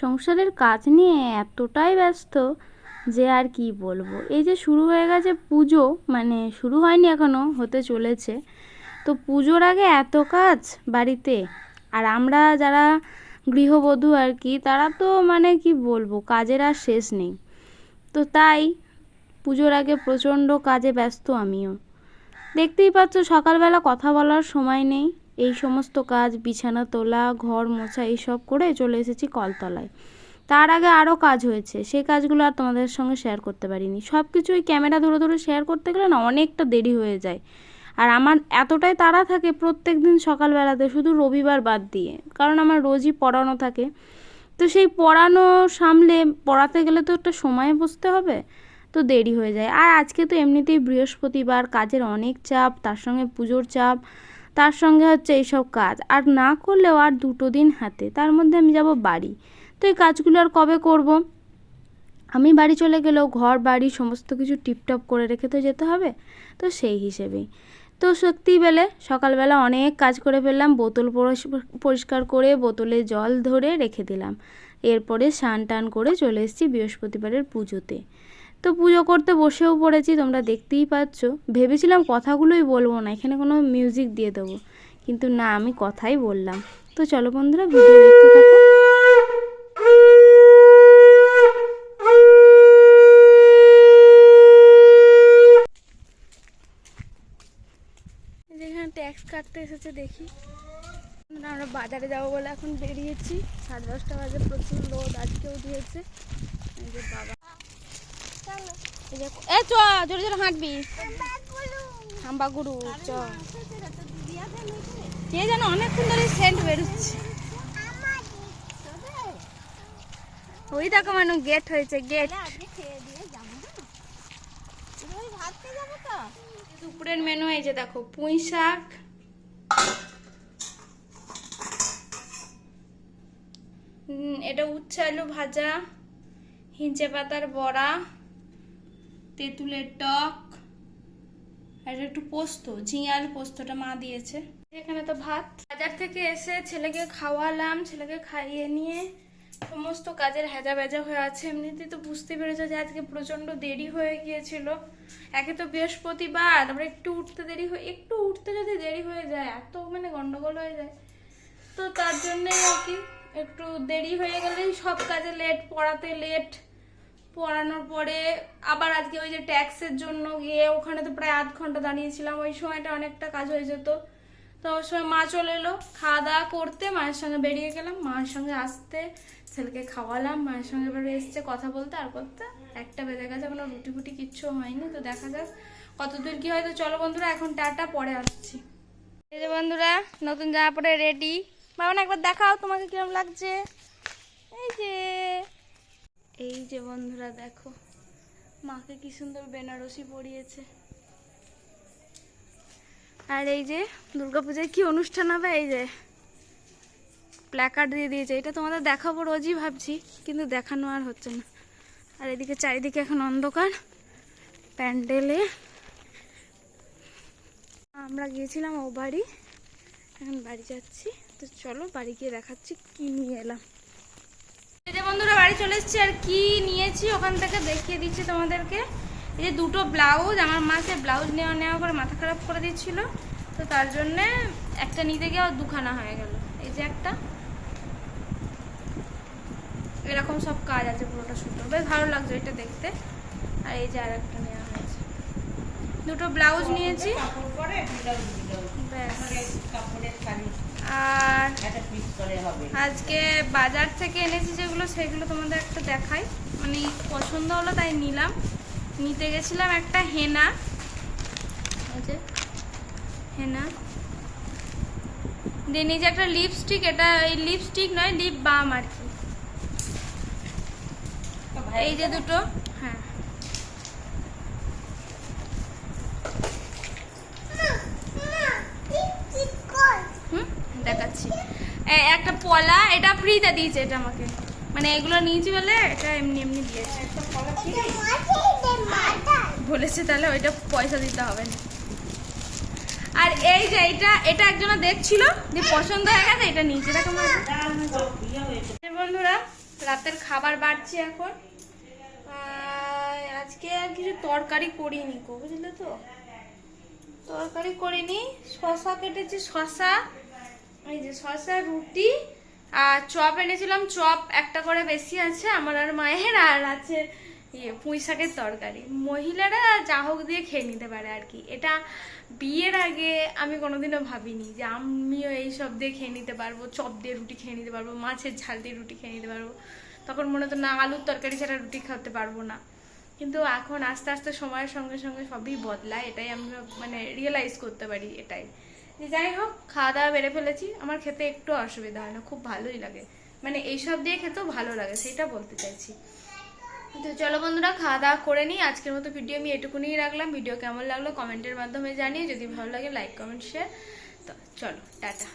সংসারের কাজ নিয়ে এতটাই ব্যস্ত যে আর কি বলবো। এই যে শুরু হয়ে গেছে পুজো, মানে শুরু হয়নি এখনো, হতে চলেছে। তো পুজোর আগে এত কাজ বাড়িতে, আর আমরা যারা গৃহবধূ আর কি, তারা তো মানে কি বলবো, কাজের আর শেষ নেই। তো তাই পুজোর আগে প্রচণ্ড কাজে ব্যস্ত আমিও। দেখতেই পাচ্ছ সকালবেলা কথা বলার সময় নেই। এই সমস্ত কাজ, বিছানা তোলা, ঘর মোছা, এইসব করে চলে এসেছি কলতলায়। তার আগে আরও কাজ হয়েছে, সেই কাজগুলো আর তোমাদের সঙ্গে শেয়ার করতে পারিনি। সব কিছু ওই ক্যামেরা ধরে ধরে শেয়ার করতে গেলে না অনেকটা দেরি হয়ে যায়। আর আমার এতটাই তাড়া থাকে প্রত্যেক দিন সকালবেলাতে, শুধু রবিবার বাদ দিয়ে, কারণ আমার রোজই পড়ানো থাকে। তো সেই পড়ানো সামলে পড়াতে গেলে তো একটা সময়ে বসতে হবে, তো দেরি হয়ে যায়। আর আজকে তো এমনিতেই বৃহস্পতিবার, কাজের অনেক চাপ, তার সঙ্গে পুজোর চাপ, তার সঙ্গে হচ্ছে এইসব কাজ। আর না করলেও আর 2 দিন হাতে, তার মধ্যে আমি যাব বাড়ি। তো এই কাজগুলো আর কবে করব? আমি বাড়ি চলে গেলেও ঘর বাড়ি সমস্ত কিছু টিপটপ করে রেখে তো যেতে হবে। তো সেই হিসেবেই তো সত্যি বেলে সকালবেলা অনেক কাজ করে ফেললাম। বোতল পরিষ্কার করে বোতলে জল ধরে রেখে দিলাম। এরপরে স্নান টান করে চলে এসেছি বৃহস্পতিবারের পুজোতে। তো পুজো করতে বসেও পড়েছি, তোমরা দেখতেই পাচ্ছ। ভেবেছিলাম কথাগুলোই বলবো না, এখানে কোনো মিউজিক দিয়ে দেবো, কিন্তু না, আমি কথাই বললাম। তো চলো বন্ধুরা, ভিডিও দেখতে থাকো। যেখানে ট্যাক্স কাটতে এসেছে দেখি। আমরা বাজারে যাবো বলে এখন বেরিয়েছি। 10:30 বাজে, প্রচুর লোদ আজকেও দিয়েছে। এই যে বাবা, এ চ জোরে জোরে হাঁটবি, হাম্বা গুরু চ। কে যেন অনেকক্ষণ ধরে সেন্ট বেরোচ্ছে। ওই দেখো মানুষ, গেট হয়েছে, গেট। দুপুরের মেনু এই যে দেখো, পুঁই শাক, এটা উচ্ছে আলু ভাজা, হিঞ্চে পাতার বড়া, তেঁতুলের টক, আর একটু পোস্ত, ঝিঙে আলু পোস্তটা মা দিয়েছে। এখানে তো ভাত। বাজার থেকে এসে ছেলেকে খাওয়ালাম, ছেলেকে খাইয়ে নিয়ে সমস্ত কাজের হেজা বেজা হয়ে আছে। এমনিতেই তো বুঝতে পেরেছো যে আজকে প্রচন্ড দেরি হয়ে গিয়েছিল। একে তো বৃহস্পতিবার, আমরা একটু উঠতে যদি দেরি হয়ে যায়, এত মানে গন্ডগোল হয়ে যায়। তো তার জন্যই আর কি, একটু দেরি হয়ে গেলেই সব কাজে লেট, পড়াতে লেট, পড়ানোর পরে আবার আজকে ওই যে ট্যাক্সের জন্য গিয়ে ওখানে তো প্রায় 1/2 ঘন্টা দাঁড়িয়েছিলাম। ওই সময়টা অনেকটা কাজ হয়ে যেত। তো ওই সময় মা চলে এলো, খাওয়া দাওয়া করতে মায়ের সঙ্গে বেরিয়ে গেলাম। মায়ের সঙ্গে আসতে ছেলেকে খাওয়ালাম, মায়ের সঙ্গে এবার এসছে কথা বলতে আর করতে 1টা বেজে গেছে। এখনো রুটি ফুটি কিচ্ছু হয়নি। তো দেখা যাক কতদূর কি হয়। তো চলো বন্ধুরা, এখন টাটা, পরে আসছি। এই যে বন্ধুরা, নতুন জামা পরে রেডি। বাবা একবার দেখাও তোমাকে কিরম লাগছে। এই যে বন্ধুরা দেখো, মাকে কি সুন্দর বেনারসি পরিয়েছে। আর এই যে দুর্গাপূজায় কি অনুষ্ঠান হবে, এই যে প্ল্যাকার্ড দিয়ে দিয়েছে। এটা তোমাদের দেখাবো রোজই ভাবছি, কিন্তু দেখানো আর হচ্ছে না। আর এদিকে চারিদিকে এখন অন্ধকার প্যান্ডেলে। আমরা গিয়েছিলাম ও বাড়ি, এখন বাড়ি যাচ্ছি। তো চলো বাড়ি গিয়ে দেখাচ্ছি কি নিয়ে এলাম। এই যে বন্ধুরা, বাড়ি চলে এসেছি। আর কি নিয়েছি ওখান থেকে দেখিয়ে দিচ্ছি তোমাদেরকে। এই যে 2টো ব্লাউজ, আমার মা সে ব্লাউজ নেওয়া করে মাথা খারাপ করে দিচ্ছিল। তো তার জন্যে একটা নিতে গিয়ে 2খানা হয়ে গেল। এই যে একটা, এরকম সব কাজ আছে, পুরোটা সুন্দর, বেশ ভালো লাগছে এটা দেখতে। আর এই যে আর একটা নেওয়া হয়েছে, 2টো ব্লাউজ নিয়েছি। আর আজকে বাজার থেকে এনেছি যেগুলো, সেগুলো তোমাদের একটা দেখাই। মানে পছন্দ হলো তাই নিলাম। নিতে গেছিলাম একটা হেনা, এই যে হেনা দিয়ে নিয়েছি একটা লিপস্টিক। এটা এই লিপস্টিক নয়, লিপ বাম আর কি। এই যে 2টো, হ্যাঁ দেখাচ্ছি। একটা পলা, এটা ফ্রিতে দিয়েছে, এটা আমাকে, মানে এগুলো নিয়েছি বলে এটা এমনি এমনি দিয়েছে বলেছে, তাহলে ওইটা পয়সা দিতে হবে না। আর এই যে এটা একজনা দেখছিল, যে পছন্দ হয়ে গেছে, এটা নিয়েছে। দেখো বন্ধুরা, রাতের খাবার বাড়ছে এখন। আজকে আর কিছু তরকারি করিনি গো, বুঝলে তো, তরকারি করিনি। শশা কেটেছি, শশা, এই যে শশা, রুটি আর চপ এনেছিলাম। চপ একটা করে বেশি আছে আমার আর মায়ের, আর আছে পুঁই শাকের তরকারি। মহিলারা যা হোক দিয়ে খেয়ে নিতে পারে আর কি। এটা বিয়ের আগে আমি কোনোদিনও ভাবিনি যে আমিও এইসব দিয়ে খেয়ে নিতে পারবো, চপ দিয়ে রুটি খেয়ে নিতে পারবো, মাছের ঝাল দিয়ে রুটি খেয়ে নিতে পারবো। তখন মনে হতো না, আলুর তরকারি ছাড়া রুটি খেতে পারবো না। কিন্তু এখন আস্তে আস্তে সময়ের সঙ্গে সঙ্গে সবই বদলায়, এটাই আমি মানে রিয়েলাইজ করতে পারি। এটাই যে যাই হোক, খাওয়া দাওয়া বেড়ে ফেলেছি, আমার খেতে একটু অসুবিধা হয় না, খুব ভালোই লাগে, মানে এইসব দিয়ে খেতেও ভালো লাগে, সেটা বলতে চাইছি। তো চলো বন্ধুরা, খাওয়া দাওয়া করে নিই। আজকের মতো ভিডিও আমি এটুকুনিই রাখলাম। ভিডিও কেমন লাগলো কমেন্টের মাধ্যমে জানিয়ে, যদি ভালো লাগে লাইক কমেন্ট শেয়ার। তো চলো, টাটা।